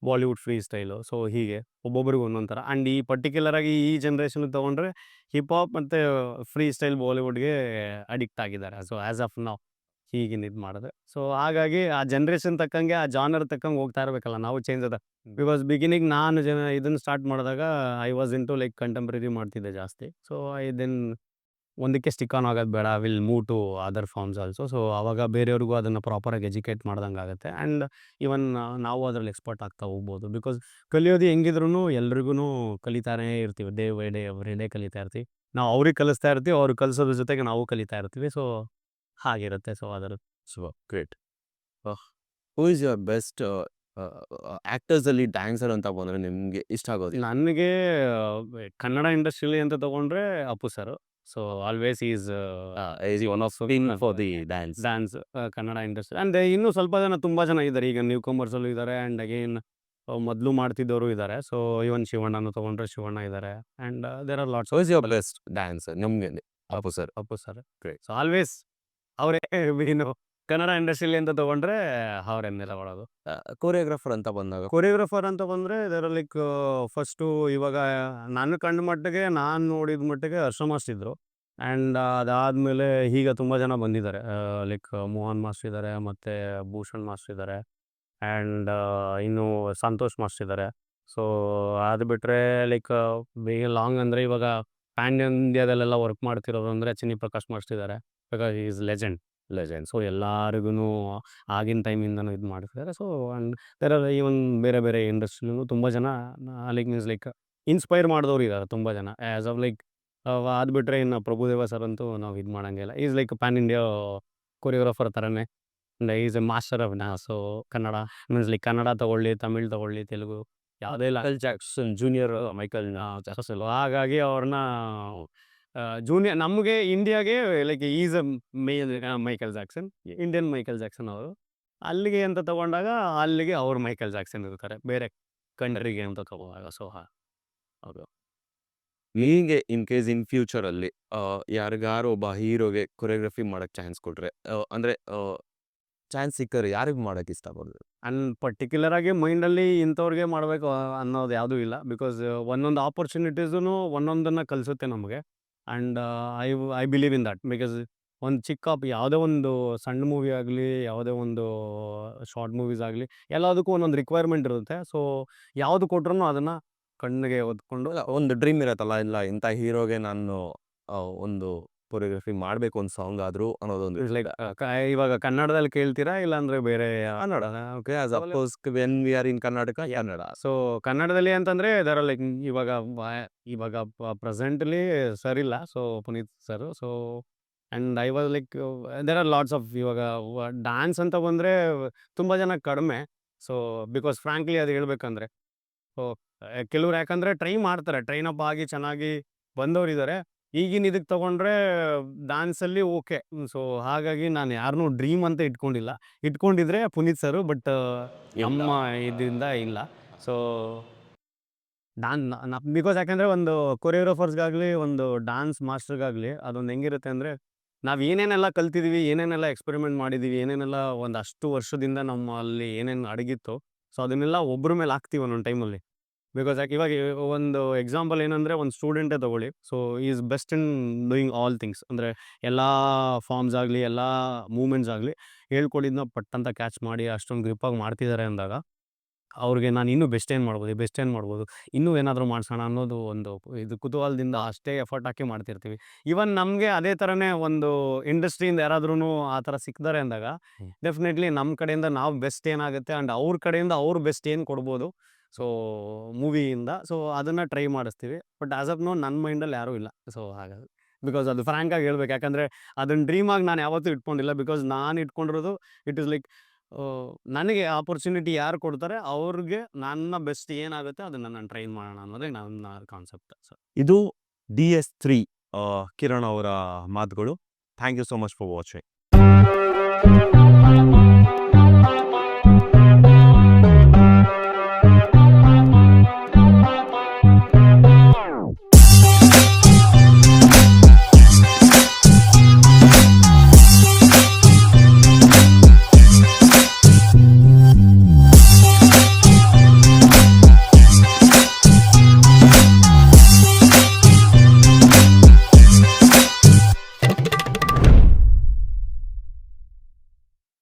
S2: ಬಾಲಿವುಡ್ ಫ್ರೀ ಸ್ಟೈಲು. ಸೊ ಹೀಗೆ ಒಬ್ಬೊಬ್ಬರಿಗೆ ಒಂದೊಂದು ಥರ. ಆ್ಯಂಡ್ ಈ ಪರ್ಟಿಕ್ಯುಲರ್ ಆಗಿ ಈ ಜನ್ರೇಷನ್ಗೆ ತೊಗೊಂಡ್ರೆ ಹಿಪ್ ಹಾಪ್ ಮತ್ತು ಫ್ರೀ ಸ್ಟೈಲ್ ಬಾಲಿವುಡ್ಗೆ ಅಡಿಕ್ಟ್ ಆಗಿದ್ದಾರೆ. ಸೊ ಆ್ಯಸ್ ಆಫ್ ನೌ ಈಗಿನ ಇದು ಮಾಡಿದ್ರೆ. ಸೊ ಹಾಗಾಗಿ ಆ ಜನ್ರೇಷನ್ ತಕ್ಕಂಗೆ, ಆ ಜಾನರ್ ತಕ್ಕಂಗೆ ಹೋಗ್ತಾ ಇರಬೇಕಲ್ಲ, ನಾವು ಚೇಂಜ್ ಅದ. ಬಿಕಾಸ್ ಬಿಗಿನಿಂಗ್ ನಾನು ಇದನ್ನು ಸ್ಟಾರ್ಟ್ ಮಾಡಿದಾಗ I was into like contemporary ಮಾಡ್ತಿದ್ದೆ ಜಾಸ್ತಿ. ಸೊ ಐ ದೆನ್ ಒಂದಕ್ಕೆ ಸ್ಟಿಕ್ ಆನ್ ಆಗೋದು ಬೇಡ, will move to other forms also. So ಆವಾಗ ಬೇರೆಯವ್ರಿಗೂ ಅದನ್ನು ಪ್ರಾಪರಾಗಿ ಎಜುಕೇಟ್ ಮಾಡ್ದಂಗೆ ಆಗುತ್ತೆ. ಆ್ಯಂಡ್ ಈವನ್ ನಾವು ಅದರಲ್ಲಿ ಎಕ್ಸ್ಪರ್ಟ್ ಆಗ್ತಾ ಹೋಗ್ಬೋದು. ಬಿಕಾಸ್ ಕಲಿಯೋದು ಹೆಂಗಿದ್ರೂ ಎಲ್ರಿಗೂ ಕಲಿತಾನೇ ಇರ್ತೀವಿ. Day by day every day ಕಲಿತಾ ಇರ್ತೀವಿ. ನಾವು ಅವ್ರಿಗೆ ಕಲಿಸ್ತಾ ಇರ್ತೀವಿ, ಅವ್ರು ಕಲಿಸೋದ್ರ ಜೊತೆಗೆ ನಾವು ಕಲಿತಾ ಇರ್ತೀವಿ. ಸೊ ಹಾಗಿರುತ್ತೆ. ಸೊ ಅದರ
S1: so great. Who is your best actors ಅಲ್ಲಿ ಡ್ಯಾನ್ಸರ್ ಅಂತ ಬಂದ್ರೆ ನಿಮ್ಗೆ ಇಷ್ಟ ಆಗೋದು?
S2: ನನಗೆ ಕನ್ನಡ ಇಂಡಸ್ಟ್ರಿಲಿ ಅಂತ ತಗೊಂಡ್ರೆ Appu sir. So always is
S1: is one of for the dance.
S2: Dance Kannada industry. And ಇನ್ನೂ ಸ್ವಲ್ಪ ಜನ, ತುಂಬ ಜನ ಇದ್ದಾರೆ. ಈಗ ನ್ಯೂ ಕಮರ್ಸಲ್ಲೂ ಇದ್ದಾರೆ, ಆ್ಯಂಡ್ ಅಗೇನ್ ಮೊದಲು ಮಾಡ್ತಿದ್ದವರು ಇದ್ದಾರೆ. ಸೊ ಇವನ್ ಶಿವಣ್ಣನ ತಗೊಂಡ್ರೆ ಶಿವಣ್ಣ ಇದ್ದಾರೆ. And there are lots.
S1: Who is your best dancer ನಿಮ್ಗೆ? Appu sir.
S2: Appu sir.
S1: Great.
S2: So always ಅವರೇ ಇನ್ನು ಕನ್ನಡ ಇಂಡಸ್ಟ್ರಿಲಿ ಅಂತ ತಗೊಂಡ್ರೆ ಅವರನ್ನೇ ತಗೊಳ್ಳೋದು.
S1: ಕೊರಿಯೋಗ್ರಾಫರ್ ಅಂತ ಬಂದಾಗ?
S2: ಕೊರಿಯೋಗ್ರಾಫರ್ ಅಂತ ಬಂದರೆ ಇದರ ಲೈಕ್ ಫಸ್ಟು ಇವಾಗ ನಾನು ಕಂಡ ಮಟ್ಟಿಗೆ, ನಾನು ನೋಡಿದ ಮಟ್ಟಿಗೆ ಹರ್ಷ ಮಾಸ್ಟರ್ ಇದ್ದರು. ಆ್ಯಂಡ್ ಅದಾದಮೇಲೆ ಈಗ ತುಂಬ ಜನ ಬಂದಿದ್ದಾರೆ. ಲೈಕ್ ಮೋಹನ್ ಮಾಸ್ಟರ್ ಇದ್ದಾರೆ, ಮತ್ತು ಭೂಷಣ್ ಮಾಸ್ಟರ್ ಇದ್ದಾರೆ, ಆ್ಯಂಡ್ ಇನ್ನು ಸಂತೋಷ್ ಮಾಸ್ಟರ್ ಇದ್ದಾರೆ. ಸೊ ಅದು ಬಿಟ್ಟರೆ ಲೈಕ್ ಲಾಂಗ್ ಅಂದರೆ ಇವಾಗ ಪ್ಯಾನ್ ಇಂಡಿಯಾದಲ್ಲೆಲ್ಲ ವರ್ಕ್ ಮಾಡ್ತಿರೋದು ಅಂದರೆ ಚಿನ್ನಿ ಪ್ರಕಾಶ್ ಮಾಸ್ಟರ್ ಇದ್ದಾರೆ. Because is legend. Legend. So ಎಲ್ಲರಿಗೂ ಆಗಿನ ಟೈಮಿಂದನೂ ಇದು ಮಾಡ್ತಿದ್ದಾರೆ. So and there are even ಬೇರೆ ಬೇರೆ ಇಂಡಸ್ಟ್ರಿಲೂ ತುಂಬ ಜನ ಲೈಕ್ ಮೀನ್ಸ್ ಲೈಕ್ ಇನ್ಸ್ಪೈರ್ ಮಾಡಿದವ್ರು ಇದ್ದಾರೆ ತುಂಬ ಜನ. ಆ್ಯಸ್ ಆಫ್ ಲೈಕ್ ಅದು ಬಿಟ್ಟರೆ ಇನ್ನು ಪ್ರಭುದೇವ ಸರ್ ಅಂತೂ ನಾವು ಇದು ಮಾಡಂಗಿಲ್ಲ. Is like pan India choreographer ಥರನೇ. And is a master of so Kannada means like Kannada ತಗೊಳ್ಳಿ, ತಮಿಳ್ ತಗೊಳ್ಳಿ, ತೆಲುಗು ಯಾವುದೇ ಇಲ್ಲ
S1: Michael Jackson junior Michael
S2: Jackson. ಹಾಗಾಗಿ ಅವ್ರನ್ನ ಜೂನಿಯರ್ ನಮಗೆ ಇಂಡಿಯಾಗೆ like is a Michael Jackson, Indian Michael Jackson ಅವರು. ಅಲ್ಲಿಗೆ ಅಂತ ತಗೊಂಡಾಗ ಅಲ್ಲಿಗೆ ಅವ್ರು ಮೈಕಲ್ ಜಾಕ್ಸನ್ ಇರ್ತಾರೆ, ಬೇರೆ ಕಂಟ್ರಿಗೆ ಅಂತ ತಗೋವಾಗ. ಸೊ ಹೌದು.
S1: ಹೀಗೆ ಇನ್ ಕೇಸ್ ಇನ್ ಫ್ಯೂಚರ್ ಅಲ್ಲಿ ಯಾರಿಗಾರು ಒಬ್ಬ ಹೀರೋಗೆ ಕೊರಿಯೋಗ್ರಫಿ ಮಾಡಕ್ ಚಾನ್ಸ್ ಕೊಟ್ರೆ ಅಂದ್ರೆ ಚಾನ್ಸ್ ಸಿಕ್ಕರೆ ಯಾರಿಗ್ ಮಾಡಕ್ ಇಷ್ಟಪಡ್ತಾರೆ?
S2: ಅಂಡ್ ಪರ್ಟಿಕ್ಯುಲರ್ ಆಗಿ ಮೈಂಡಲ್ಲಿ ಇಂಥವ್ರಿಗೆ ಮಾಡಬೇಕು ಅನ್ನೋದು ಯಾವುದೂ ಇಲ್ಲ. ಬಿಕಾಸ್ ಒಂದೊಂದು ಆಪರ್ಚುನಿಟೀಸೂ ಒಂದೊಂದನ್ನು ಕಲಿಸುತ್ತೆ ನಮಗೆ. And I believe in that. Because ಒಂದು ಯಾವುದೇ ಒಂದು ಸಣ್ಣ ಮೂವಿ ಆಗಲಿ, ಯಾವುದೇ ಒಂದು ಶಾರ್ಟ್ ಮೂವೀಸ್ ಆಗಲಿ, ಎಲ್ಲದಕ್ಕೂ ಒಂದೊಂದು ರಿಕ್ವೈರ್ಮೆಂಟ್ ಇರುತ್ತೆ. ಸೊ ಯಾವುದು ಕೊಟ್ರೂ ಅದನ್ನು ಕಣ್ಣಿಗೆ ಹೊತ್ಕೊಂಡು
S1: ಒಂದು ಡ್ರೀಮ್ ಇರತ್ತಲ್ಲ, ಇಲ್ಲ ಇಂಥ ಹೀರೋಗೆ ನಾನು ಒಂದು ಕೊರಿಯೋಗ್ರಫಿ ಮಾಡ್ಬೇಕು ಒಂದು ಸಾಂಗ್ ಆದ್ರೂ ಅನ್ನೋದೊಂದು
S2: ಲೈಕ್ ಇವಾಗ ಕನ್ನಡದಲ್ಲಿ ಕೇಳ್ತೀರಾ ಇಲ್ಲಾಂದ್ರೆ ಬೇರೆ
S1: Kannada. Okay, as of course when we are in Karnataka, Kannada.
S2: So ಕನ್ನಡದಲ್ಲಿ ಅಂತಂದರೆ ದರ್ ಲೈಕ್ ಇವಾಗ ಪ್ರೆಸೆಂಟ್ಲಿ ಸರ್ ಇಲ್ಲ, so Puneeth sir. So and I was like there are lots of ಇವಾಗ ಡ್ಯಾನ್ಸ್ ಅಂತ ಬಂದರೆ ತುಂಬ ಜನ ಕಡಿಮೆ. ಸೊ ಬಿಕಾಸ್ ಫ್ರ್ಯಾಂಕ್ಲಿ ಅದು ಹೇಳ್ಬೇಕಂದ್ರೆ ಸೊ ಕೆಲವ್ರು ಯಾಕಂದರೆ ಟ್ರೈ ಮಾಡ್ತಾರೆ, ಟ್ರೈನ್ ಅಪ್ ಆಗಿ ಚೆನ್ನಾಗಿ ಬಂದವರಿದ್ದಾರೆ. ಈಗಿನ ಇದಕ್ಕೆ ತೊಗೊಂಡ್ರೆ ಡ್ಯಾನ್ಸಲ್ಲಿ ಓಕೆ. ಸೊ ಹಾಗಾಗಿ ನಾನು ಯಾರನ್ನೂ ಡ್ರೀಮ್ ಅಂತ ಇಟ್ಕೊಂಡಿದ್ರೆ ಪುನೀತ್ ಸರು. ಬಟ್ ನಮ್ಮ ಇದರಿಂದ ಇಲ್ಲ. ಸೊ ಬಿಕಾಸ್ ಯಾಕಂದರೆ ಒಂದು ಕೊರಿಯೋಗ್ರಾಫರ್ಸ್ಗಾಗಲಿ, ಒಂದು ಡ್ಯಾನ್ಸ್ ಮಾಸ್ಟರ್ಗಾಗಲಿ ಅದೊಂದು ಹೆಂಗಿರುತ್ತೆ ಅಂದರೆ, ನಾವು ಏನೇನೆಲ್ಲ ಕಲ್ತಿದ್ದೀವಿ, ಏನೇನೆಲ್ಲ ಎಕ್ಸ್ಪೆರಿಮೆಂಟ್ ಮಾಡಿದ್ದೀವಿ, ಏನೇನೆಲ್ಲ ಒಂದಷ್ಟು ವರ್ಷದಿಂದ ನಮ್ಮಲ್ಲಿ ಏನೇನು ಅಡಗಿತ್ತು, ಸೊ ಅದನ್ನೆಲ್ಲ ಒಬ್ಬರ ಮೇಲೆ ಹಾಕ್ತೀವಿ ಒಂದೊಂದು ಟೈಮಲ್ಲಿ. ಬಿಕಾಸ್ ಯಾಕೆ ಇವಾಗ ಒಂದು ಎಕ್ಸಾಂಪಲ್ ಏನಂದರೆ, ಒಂದು ಸ್ಟೂಡೆಂಟೇ ತೊಗೊಳ್ಳಿ. So is best in doing all things. ಅಂದರೆ ಎಲ್ಲ ಫಾರ್ಮ್ಸ್ ಆಗಲಿ, ಎಲ್ಲ ಮೂಮೆಂಟ್ಸ್ ಆಗಲಿ ಹೇಳ್ಕೊಡಿದ್ನ ಪಟ್ಟಂತ ಕ್ಯಾಚ್ ಮಾಡಿ ಅಷ್ಟೊಂದು ಗ್ರಿಪ್ಪಾಗಿ ಮಾಡ್ತಿದ್ದಾರೆ ಅಂದಾಗ, ಅವ್ರಿಗೆ ನಾನು ಇನ್ನೂ ಬೆಸ್ಟ್ ಏನು ಮಾಡ್ಬೋದು, ಇನ್ನೂ ಏನಾದರೂ ಮಾಡಿಸೋಣ ಅನ್ನೋದು ಒಂದು ಇದು ಕುತೂಹಲದಿಂದ ಅಷ್ಟೇ ಎಫರ್ಟ್ ಹಾಕಿ ಮಾಡ್ತಿರ್ತೀವಿ. ಈವನ್ ನಮಗೆ ಅದೇ ಥರನೇ ಒಂದು ಇಂಡಸ್ಟ್ರಿಯಿಂದ ಯಾರಾದ್ರೂ ಆ ಥರ ಸಿಕ್ಕಿದ್ದಾರೆ ಅಂದಾಗ, ಡೆಫಿನೆಟ್ಲಿ ನಮ್ಮ ಕಡೆಯಿಂದ ನಾವು ಬೆಸ್ಟ್ ಏನಾಗುತ್ತೆ ಆ್ಯಂಡ್ ಅವ್ರ ಕಡೆಯಿಂದ ಅವ್ರು ಬೆಸ್ಟ್ ಏನು ಕೊಡ್ಬೋದು ಸೊ ಮೂವಿಯಿಂದ, ಸೊ ಅದನ್ನು ಟ್ರೈ ಮಾಡಿಸ್ತೀವಿ. ಬಟ್ ಆ್ಯಸ್ ಆಫ್ ನೋ ನನ್ನ ಮೈಂಡಲ್ಲಿ ಯಾರೂ ಇಲ್ಲ. ಸೊ ಹಾಗಾಗಿ ಬಿಕಾಸ್ ಅದು ಫ್ರ್ಯಾಂಕಾಗಿ ಹೇಳ್ಬೇಕು, ಯಾಕಂದರೆ ಅದನ್ನು ಡ್ರೀಮಾಗಿ ನಾನು ಯಾವತ್ತೂ ಇಟ್ಕೊಂಡಿಲ್ಲ. ಬಿಕಾಸ್ ನಾನು ಇಟ್ಕೊಂಡಿರೋದು ಇಟ್ ಈಸ್ ಲೈಕ್ ನನಗೆ ಆಪರ್ಚುನಿಟಿ ಯಾರು ಕೊಡ್ತಾರೆ ಅವ್ರಿಗೆ ನನ್ನ ಬೆಸ್ಟ್ ಏನಾಗುತ್ತೆ ಅದನ್ನು ನಾನು ಟ್ರೈ ಮಾಡೋಣ ಅನ್ನೋದೇ ನನ್ನ ಕಾನ್ಸೆಪ್ಟ್. ಸೊ
S1: ಇದು DS3 ಕಿರಣ್ ಅವರ ಮಾತುಗಳು. Thank you so much for watching.